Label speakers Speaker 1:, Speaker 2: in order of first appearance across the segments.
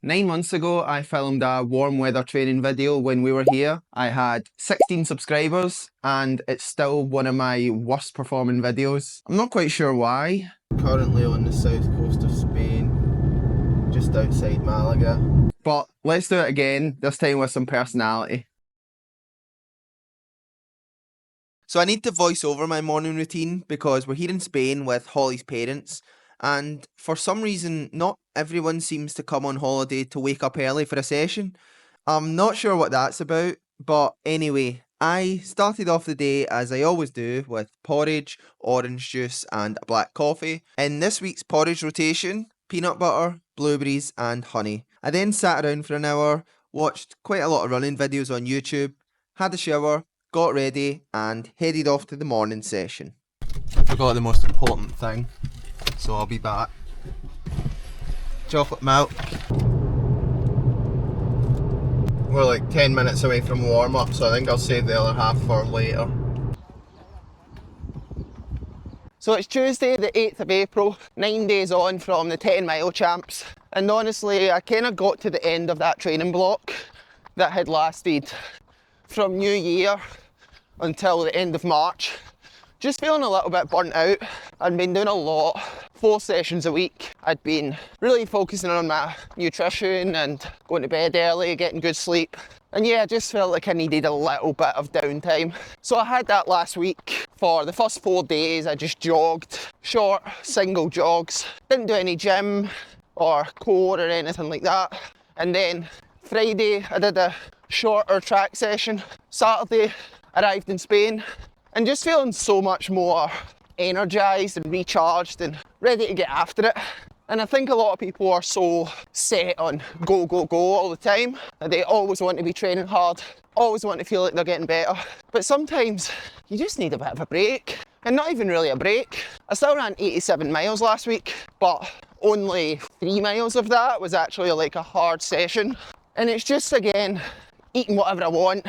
Speaker 1: 9 months ago, I filmed a warm weather training video when we were here. I had 16 subscribers and it's still one of my worst performing videos. I'm not quite sure why. Currently on the south coast of Spain, just outside Malaga. But let's do it again, this time with some personality. So I need to voice over my morning routine because we're here in Spain with Holly's parents, and for some reason not everyone seems to come on holiday to wake up early for a session. I'm not sure what that's about, but anyway, I started off the day as I always do with porridge, orange juice and a black coffee. In this week's porridge rotation, peanut butter, blueberries and honey. I then sat around for an hour, watched quite a lot of running videos on YouTube, had a shower, got ready and headed off to the morning session. I forgot the most important thing, so I'll be back. Chocolate milk. We're like 10 minutes away from warm up, so I think I'll save the other half for later. So it's Tuesday the 8th of April, 9 days on from the 10 mile champs, and honestly I kind of got to the end of that training block that had lasted from New Year until the end of March. Just feeling a little bit burnt out. I'd been doing a lot, 4 sessions a week. I'd been really focusing on my nutrition and going to bed early, getting good sleep. And yeah, I just felt like I needed a little bit of downtime. So I had that last week. For the first 4 days, I just jogged, short, single jogs. Didn't do any gym or core or anything like that. And then Friday, I did a shorter track session. Saturday, arrived in Spain and just feeling so much more energised and recharged and ready to get after it. And I think a lot of people are so set on go, go, go all the time. They always want to be training hard, always want to feel like they're getting better. But sometimes you just need a bit of a break. And not even really a break. I still ran 87 miles last week, but only 3 miles of that was actually like a hard session. And it's just, again, eating whatever I want.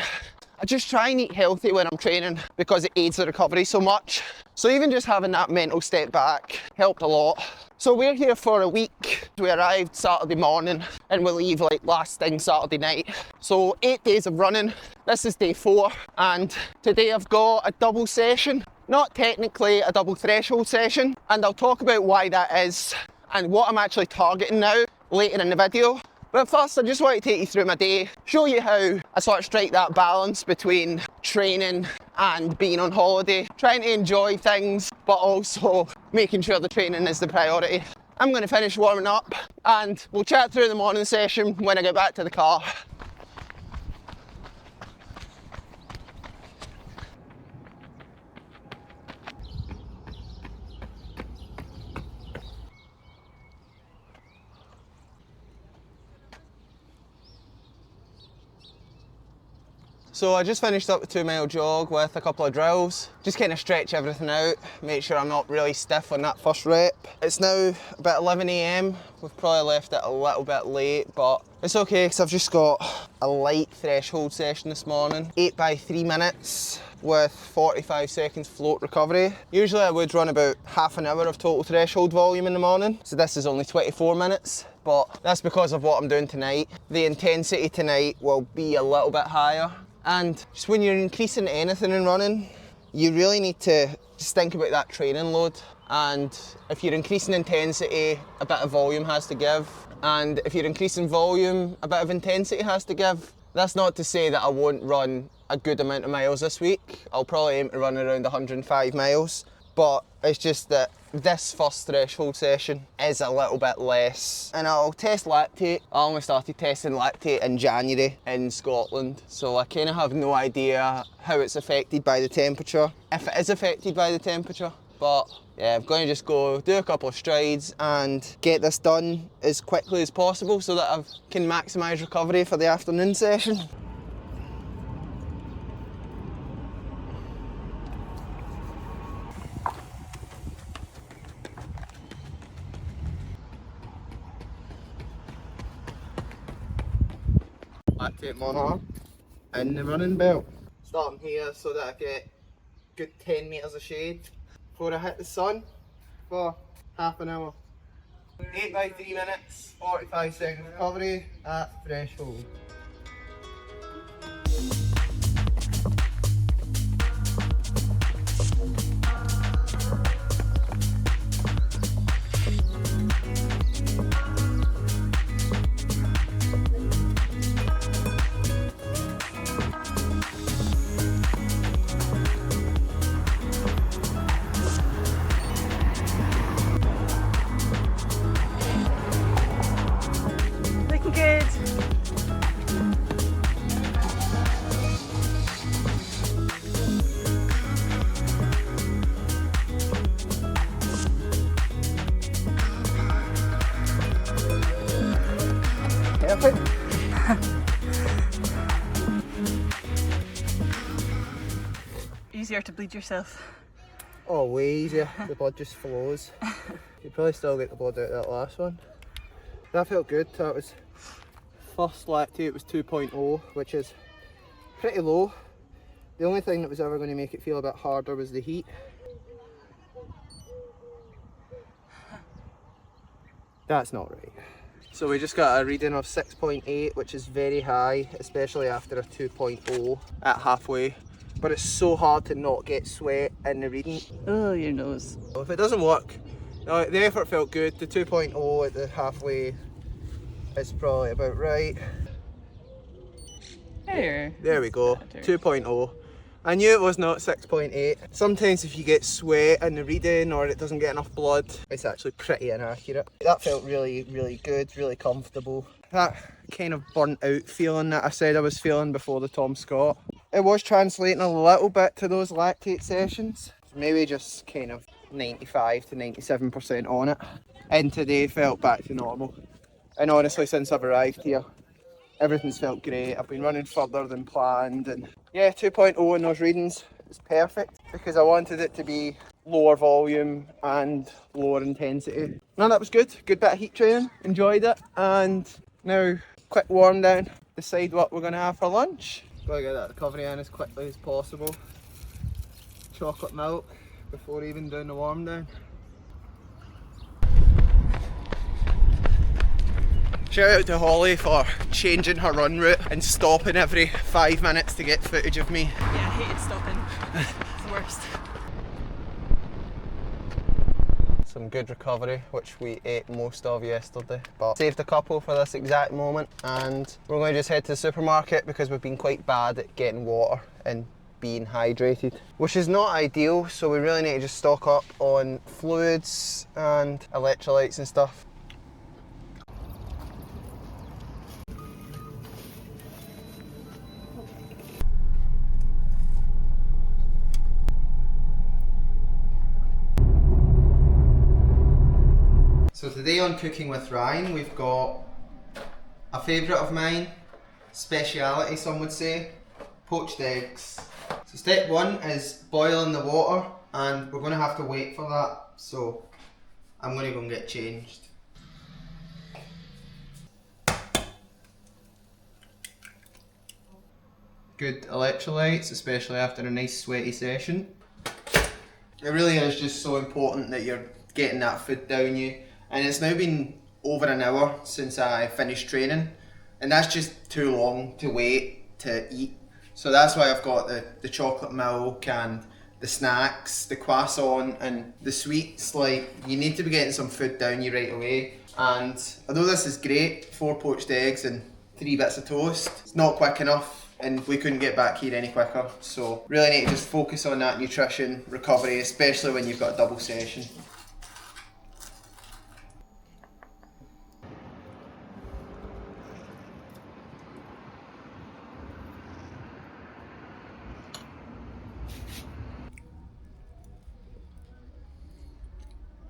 Speaker 1: I just try and eat healthy when I'm training because it aids the recovery so much. So even just having that mental step back helped a lot. So we're here for a week. We arrived Saturday morning and we leave like last thing Saturday night. So 8 days of running. This is day 4 and today I've got a double session. Not technically a double threshold session, and I'll talk about why that is and what I'm actually targeting now later in the video. But first, I just want to take you through my day, show you how I sort of strike that balance between training and being on holiday, trying to enjoy things, but also making sure the training is the priority. I'm going to finish warming up and we'll chat through the morning session when I get back to the car. So I just finished up a 2 mile jog with a couple of drills. Just kind of stretch everything out, make sure I'm not really stiff on that first rep. It's now about 11 AM. We've probably left it a little bit late, but it's okay because I've just got a light threshold session this morning. 8 by 3 minutes with 45 seconds float recovery. Usually I would run about half an hour of total threshold volume in the morning. So this is only 24 minutes. But that's because of what I'm doing tonight. The intensity tonight will be a little bit higher. And just when you're increasing anything in running, you really need to just think about that training load. And if you're increasing intensity, a bit of volume has to give. And if you're increasing volume, a bit of intensity has to give. That's not to say that I won't run a good amount of miles this week. I'll probably aim to run around 105 miles. But it's just that this first threshold session is a little bit less. And I'll test lactate. I only started testing lactate in January in Scotland, so I kind of have no idea how it's affected by the temperature, if it is affected by the temperature. But yeah, I'm going to just go do a couple of strides and get this done as quickly as possible so that I can maximise recovery for the afternoon session. Lactate monitor in the running belt. Starting here so that I get good 10 metres of shade before I hit the sun for half an hour. 8 by 3 minutes, 45-second recovery at threshold.
Speaker 2: Looking good.
Speaker 1: Perfect.
Speaker 2: Easier to bleed yourself.
Speaker 1: Oh, way easier. The blood just flows. You probably still get the blood out of that last one. That felt good. That was first lactate was 2.0, which is pretty low. The only thing that was ever going to make it feel a bit harder was the heat. That's not right. So we just got a reading of 6.8, which is very high, especially after a 2.0 at halfway. But it's so hard to not get sweat in the reading.
Speaker 2: Oh, your nose.
Speaker 1: So if it doesn't work, no, the effort felt good. The 2.0 at the halfway is probably about right. There we go, 2.0. I knew it was not 6.8. Sometimes if you get sweat in the reading or it doesn't get enough blood, it's actually pretty inaccurate. That felt really, really good, really comfortable. That kind of burnt out feeling that I said I was feeling before the Tom Scott, it was translating a little bit to those lactate sessions. Maybe just kind of 95 to 97% on it. And today felt back to normal. And honestly, since I've arrived here, everything's felt great. I've been running further than planned, and yeah, 2.0 in those readings is perfect because I wanted it to be lower volume and lower intensity. No, that was good. Good bit of heat training. Enjoyed it. And now, quick warm down. Decide what we're going to have for lunch. Gotta get that recovery in as quickly as possible. Chocolate milk before even doing the warm down. Shout out to Holly for changing her run route and stopping every 5 minutes to get footage of me.
Speaker 2: Yeah, I hated stopping. It's the worst.
Speaker 1: Some good recovery, which we ate most of yesterday, but saved a couple for this exact moment. And we're going to just head to the supermarket because we've been quite bad at getting water and being hydrated, which is not ideal. So we really need to just stock up on fluids and electrolytes and stuff. So today on Cooking with Ryan, we've got a favourite of mine, speciality some would say, poached eggs. So step one is boiling the water, and we're going to have to wait for that, so I'm going to go and get changed. Good electrolytes, especially after a nice sweaty session. It really is just so important that you're getting that food down you. And it's now been over an hour since I finished training, and that's just too long to wait to eat. So that's why I've got the chocolate milk and the snacks, the croissant and the sweets. Like, you need to be getting some food down you right away. And although this is great, 4 poached eggs and 3 bits of toast, it's not quick enough, and we couldn't get back here any quicker. So really need to just focus on that nutrition recovery, especially when you've got a double session.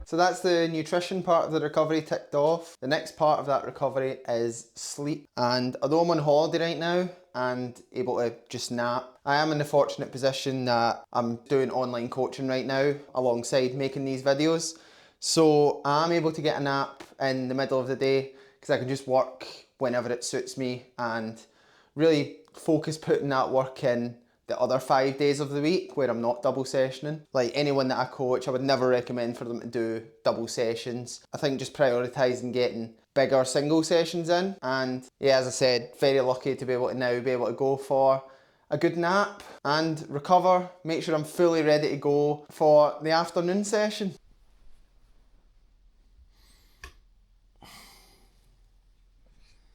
Speaker 1: So that's the nutrition part of the recovery ticked off. The next part of that recovery is sleep. And although I'm on holiday right now and able to just nap, I am in the fortunate position that I'm doing online coaching right now alongside making these videos. So I'm able to get a nap in the middle of the day because I can just work whenever it suits me and really focus putting that work in the other 5 days of the week where I'm not double sessioning. Like anyone that I coach, I would never recommend for them to do double sessions. I think just prioritising getting bigger single sessions in. And yeah, as I said, very lucky to be able to now be able to go for a good nap and recover, make sure I'm fully ready to go for the afternoon session.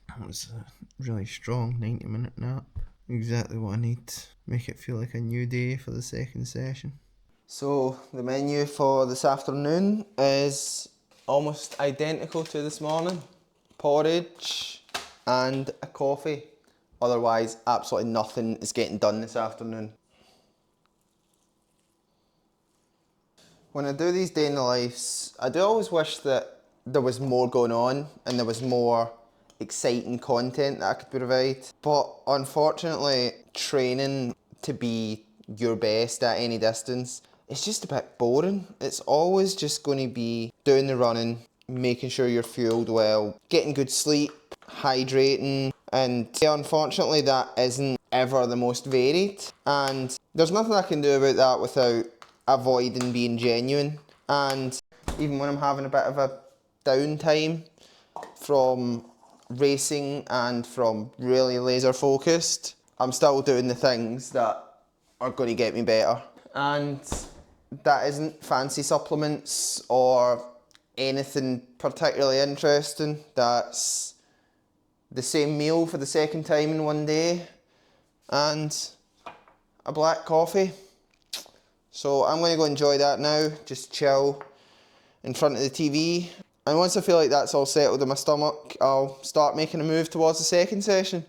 Speaker 1: That was a really strong 90-minute nap. Exactly what I need. Make it feel like a new day for the second session. So the menu for this afternoon is almost identical to this morning. Porridge and a coffee. Otherwise, absolutely nothing is getting done this afternoon. When I do these day in the lives, I do always wish that there was more going on and there was more exciting content that I could provide. But unfortunately, training to be your best at any distance, it's just a bit boring. It's always just going to be doing the running, making sure you're fueled well, getting good sleep, hydrating, and yeah, unfortunately that isn't ever the most varied. And there's nothing I can do about that without avoiding being genuine. And even when I'm having a bit of a downtime from racing and from really laser focused, I'm still doing the things that are going to get me better. And that isn't fancy supplements or anything particularly interesting. That's the same meal for the second time in one day and a black coffee. So I'm going to go enjoy that now, just chill in front of the TV. And once I feel like that's all settled in my stomach, I'll start making a move towards the second session.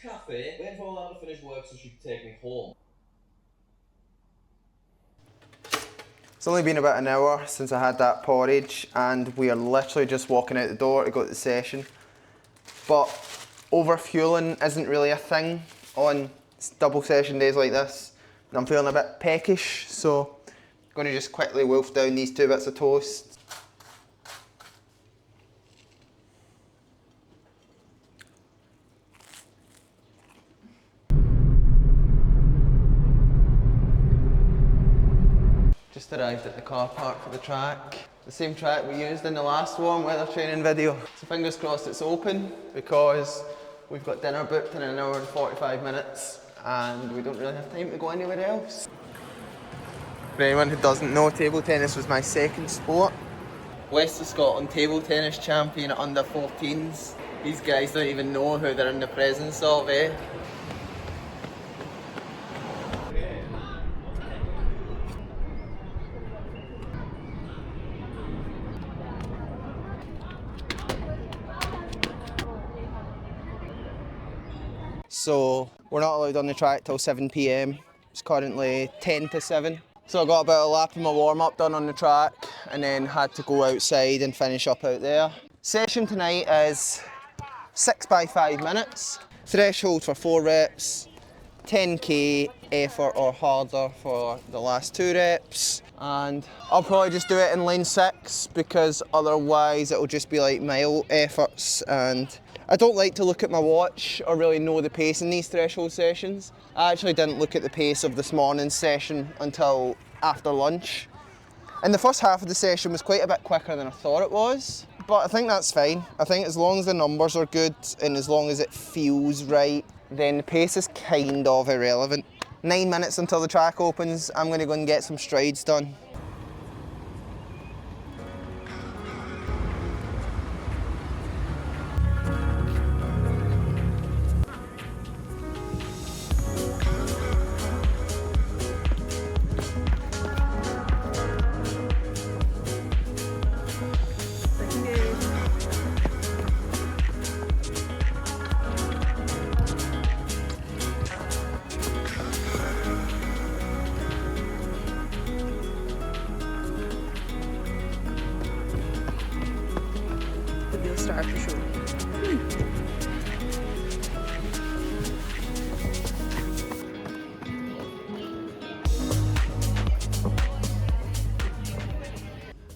Speaker 3: Cafe, waiting for Alana to finish work so she can take me home.
Speaker 1: It's only been about an hour since I had that porridge and we are literally just walking out the door to go to the session. But over-fueling isn't really a thing on double session days like this. And I'm feeling a bit peckish, so I'm going to just quickly wolf down these 2 bits of toast. Just arrived at the car park for the track. The same track we used in the last warm weather training video. So fingers crossed it's open because we've got dinner booked in an hour and 45 minutes and we don't really have time to go anywhere else. For anyone who doesn't know, table tennis was my second sport. West of Scotland table tennis champion at under 14s. These guys don't even know who they're in the presence of, eh? So we're not allowed on the track till 7 PM. It's currently 10 to 7. So I got about a lap of my warm-up done on the track and then had to go outside and finish up out there. Session tonight is 6 by 5 minutes. Threshold for 4 reps, 10k effort or harder for the last 2 reps. And I'll probably just do it in lane 6 because otherwise it'll just be like mile efforts, and I don't like to look at my watch or really know the pace in these threshold sessions. I actually didn't look at the pace of this morning's session until after lunch. And the first half of the session was quite a bit quicker than I thought it was, but I think that's fine. I think as long as the numbers are good and as long as it feels right, then the pace is kind of irrelevant. 9 minutes until the track opens, I'm going to go and get some strides done.
Speaker 2: The wheel starter show.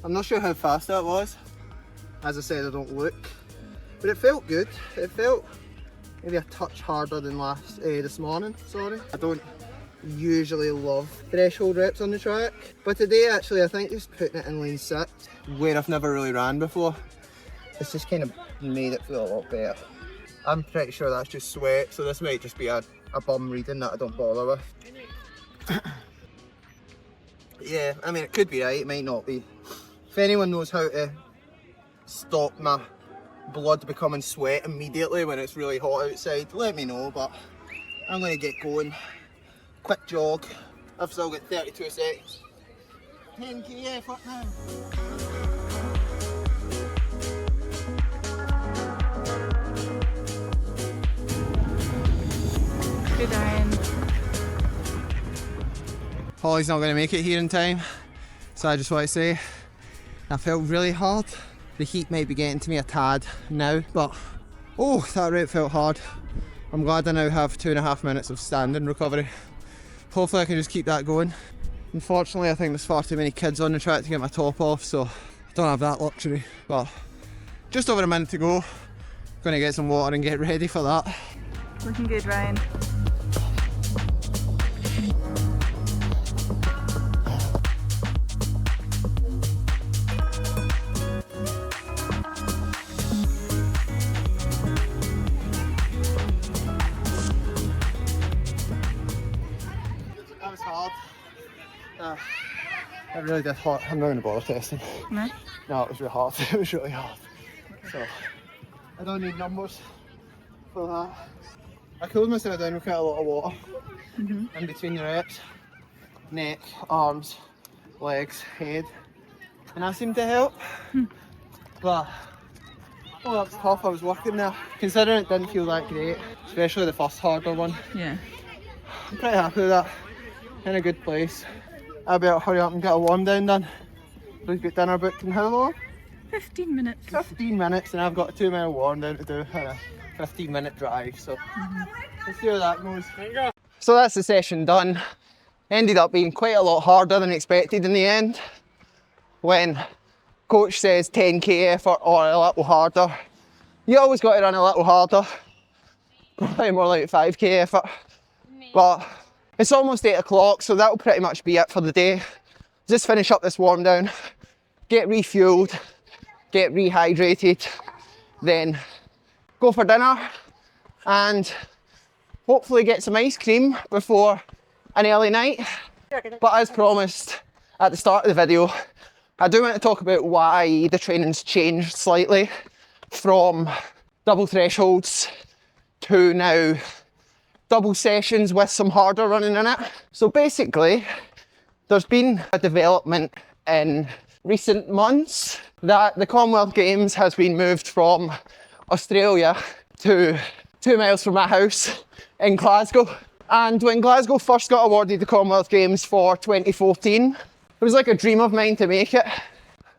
Speaker 1: I'm not sure how fast that was. As I said, I don't look. but it felt good. It felt maybe a touch harder than this morning, sorry. I don't usually love threshold reps on the track, but today actually I think just putting it in lane 6, where I've never really ran before, it's just kind of made it feel a lot better. I'm pretty sure that's just sweat, so this might just be a bum reading that I don't bother with. Yeah, I mean it could be right, it might not be. If anyone knows how to stop my blood becoming sweat immediately when it's really hot outside, let me know, but I'm going to get going. Quick jog, I've still got 32 seconds. 10k effort now.
Speaker 2: Good, Ryan.
Speaker 1: Holly's not going to make it here in time, so I just want to say that felt really hard. The heat might be getting to me a tad now, but oh, that route felt hard. I'm glad I now have 2.5 minutes of standing recovery. Hopefully I can just keep that going. Unfortunately I think there's far too many kids on the track to get my top off, so I don't have that luxury. But just over a minute to go. Gonna get some water and get ready for that.
Speaker 2: Looking good, Ryan.
Speaker 1: That was hard. It really did hurt. I'm not going to bother testing.
Speaker 2: No?
Speaker 1: No, it was really hard. It was really hard. So, I don't need numbers for that. I cooled myself down with quite a lot of water in between the reps. Neck, arms, legs, head. And that seemed to help. But, oh, that was tough. I was working there. Considering it didn't feel that great, especially the first harder one.
Speaker 2: Yeah.
Speaker 1: I'm pretty happy with that. In a good place. I better hurry up and get a warm down done. We've got dinner booked in how long?
Speaker 2: 15 minutes.
Speaker 1: 15 minutes, and I've got a 2-mile warm down to do and a 15-minute drive, so let's see how that goes. So that's the session done. Ended up being quite a lot harder than expected in the end. When coach says 10k effort or a little harder, you always got to run a little harder. Probably more like 5k effort. But it's almost 8 o'clock, so that'll pretty much be it for the day. Just finish up this warm down, get refueled, get rehydrated, then go for dinner and hopefully get some ice cream before an early night. But as promised at the start of the video, I do want to talk about why the training's changed slightly from double thresholds to now double sessions with some harder running in it. So basically, there's been a development in recent months that the Commonwealth Games has been moved from Australia to 2 miles from my house in Glasgow. And when Glasgow first got awarded the Commonwealth Games for 2014, it was like a dream of mine to make it.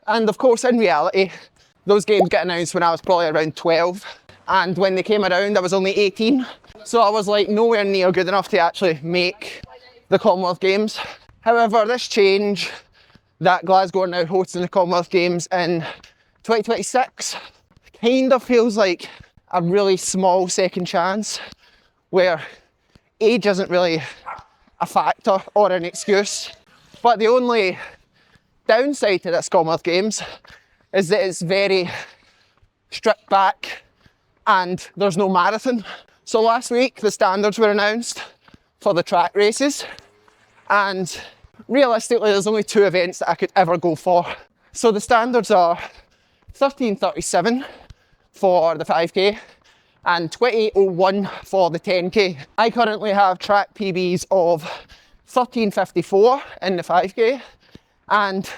Speaker 1: And of course, in reality, those games get announced when I was probably around 12. And when they came around, I was only 18. So I was like nowhere near good enough to actually make the Commonwealth Games. However, this change that Glasgow are now hosting the Commonwealth Games in 2026 kind of feels like a really small second chance where age isn't really a factor or an excuse. But the only downside to this Commonwealth Games is that it's very stripped back and there's no marathon. So last week the standards were announced for the track races, and realistically there's only 2 events that I could ever go for. So the standards are 13:37 for the 5k and 28:01 for the 10k. I currently have track PBs of 13:54 in the 5k and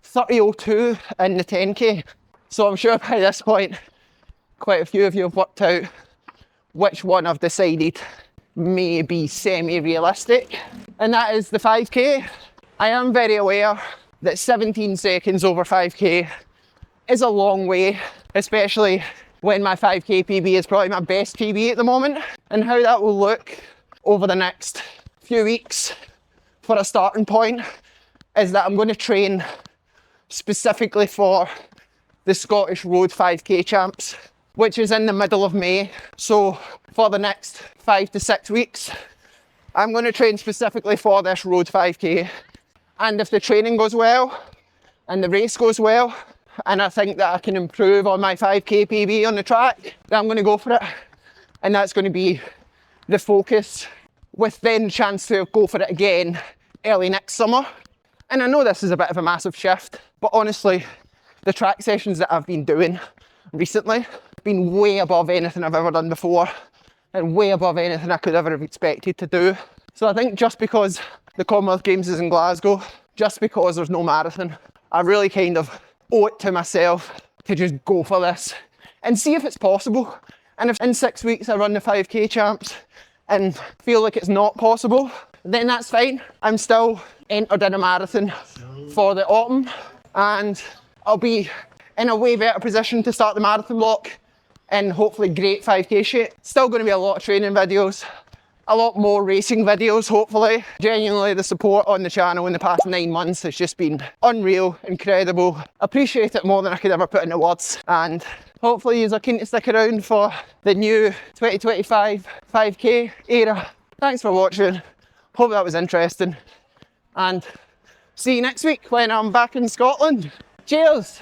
Speaker 1: 30:02 in the 10k. So I'm sure by this point quite a few of you have worked out which one I've decided may be semi-realistic, and that is the 5k. I am very aware that 17 seconds over 5k is a long way, especially when my 5k PB is probably my best PB at the moment, and how that will look over the next few weeks for a starting point is that I'm going to train specifically for the Scottish Road 5k champs which is in the middle of May. So for the next 5 to 6 weeks, I'm going to train specifically for this road 5k. And if the training goes well and the race goes well, and I think that I can improve on my 5k PB on the track, then I'm going to go for it. And that's going to be the focus, with then chance to go for it again early next summer. And I know this is a bit of a massive shift, but honestly, the track sessions that I've been doing recently have been way above anything I've ever done before, and way above anything I could ever have expected to do. So I think just because the Commonwealth Games is in Glasgow, just because there's no marathon, I really kind of owe it to myself to just go for this and see if it's possible. And if in 6 weeks I run the 5k champs and feel like it's not possible, then that's fine. I'm still entered in a marathon for the autumn, and I'll be in a way better position to start the marathon block in hopefully great 5k shape. Still going to be a lot of training videos, a lot more racing videos hopefully. Genuinely, the support on the channel in the past 9 months has just been unreal, incredible. Appreciate it more than I could ever put into words, and hopefully you are keen to stick around for the new 2025 5k era. Thanks for watching, hope that was interesting, and see you next week when I'm back in Scotland. Cheers!